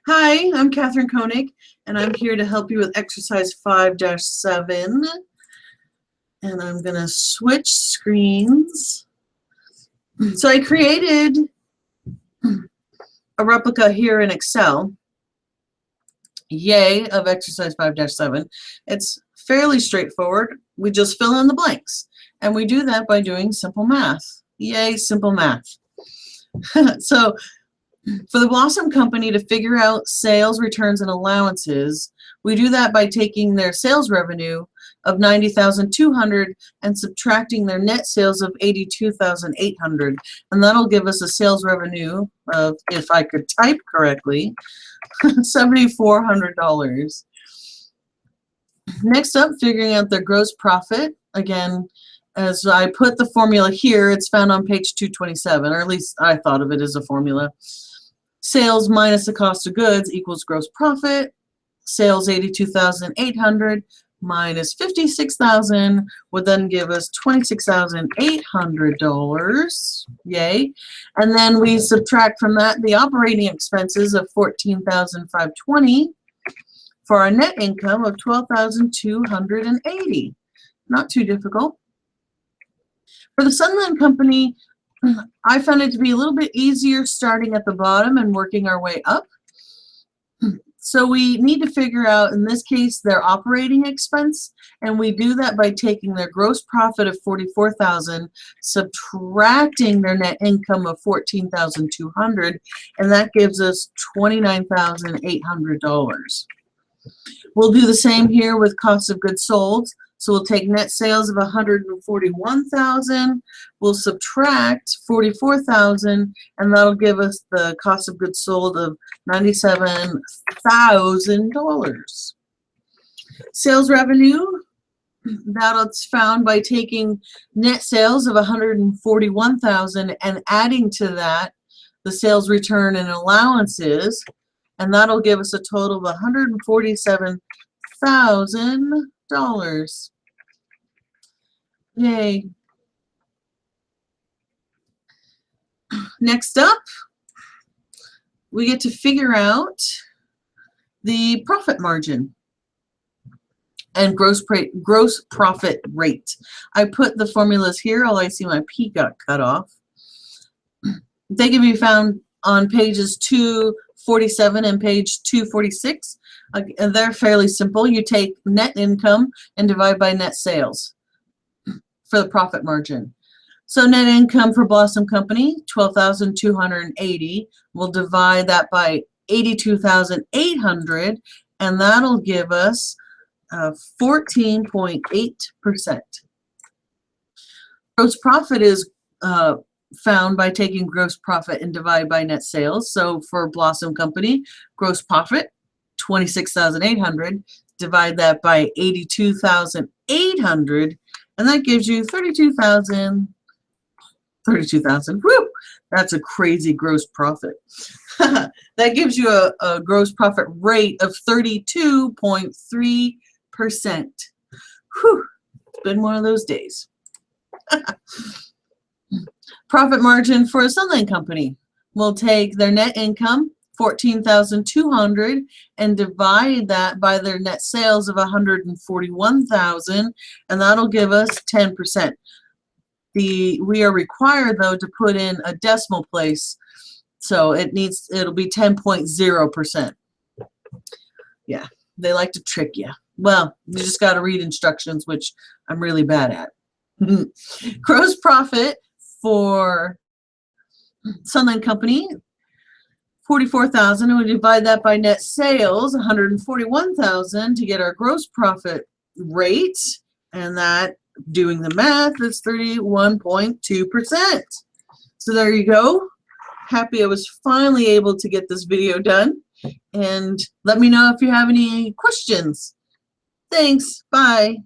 Hi, I'm Catherine Koenig, and I'm here to help you with exercise 5-7. And I'm going to switch screens. So I created a replica here in Excel, yay, of exercise 5-7. It's fairly straightforward. We just fill in the blanks. And we do that by doing simple math. Yay, simple math. So for the Blossom Company to figure out sales, returns, and allowances, we do that by taking their sales revenue of $90,200 and subtracting their net sales of $82,800, and that'll give us a sales revenue of, if I could type correctly, $7,400. Next up, figuring out their gross profit. Again, as I put the formula here, it's found on page 227, or at least I thought of it as a formula. Sales minus the cost of goods equals gross profit. Sales 82,800 minus 56,000 would then give us $26,800. Yay. And then we subtract from that the operating expenses of $14,520 for our net income of $12,280. Not too difficult. For the Sunland Company, I found it to be a little bit easier starting at the bottom and working our way up. So we need to figure out, in this case, their operating expense, and we do that by taking their gross profit of $44,000, subtracting their net income of $14,200, and that gives us $29,800. We'll do the same here with cost of goods sold. So we'll take net sales of $141,000, we'll subtract $44,000, and that'll give us the cost of goods sold of $97,000. Sales revenue, that's found by taking net sales of $141,000 and adding to that the sales return and allowances, and that'll give us a total of $147,000. Yay. Next up, we get to figure out the profit margin and gross profit rate. I put the formulas here, although I see my P got cut off. They can be found on pages 247 and page 246. And they're fairly simple. You take net income and divide by net sales for the profit margin. So net income for Blossom Company, $12,280. We'll divide that by $82,800, and that'll give us 14.8%. Gross profit is found by taking gross profit and divide by net sales. So for Blossom Company, gross profit, $26,800, divide that by $82,800, and that gives you 32,000. Woo! That's a crazy gross profit. That gives you a gross profit rate of 32.3%. Whew! It's been one of those days. Profit margin for a Sunland Company. We'll take their net income, $14,200, and divide that by their net sales of $141,000, and that'll give us 10%. We are required, though, to put in a decimal place, so it'll be 10.0%. Yeah, they like to trick you. Well, you just got to read instructions, which I'm really bad at. Gross profit for Sunland Company, $44,000, and we divide that by net sales, $141,000, to get our gross profit rate, and that, doing the math, is 31.2%. So there you go. Happy I was finally able to get this video done, and let me know if you have any questions. Thanks. Bye.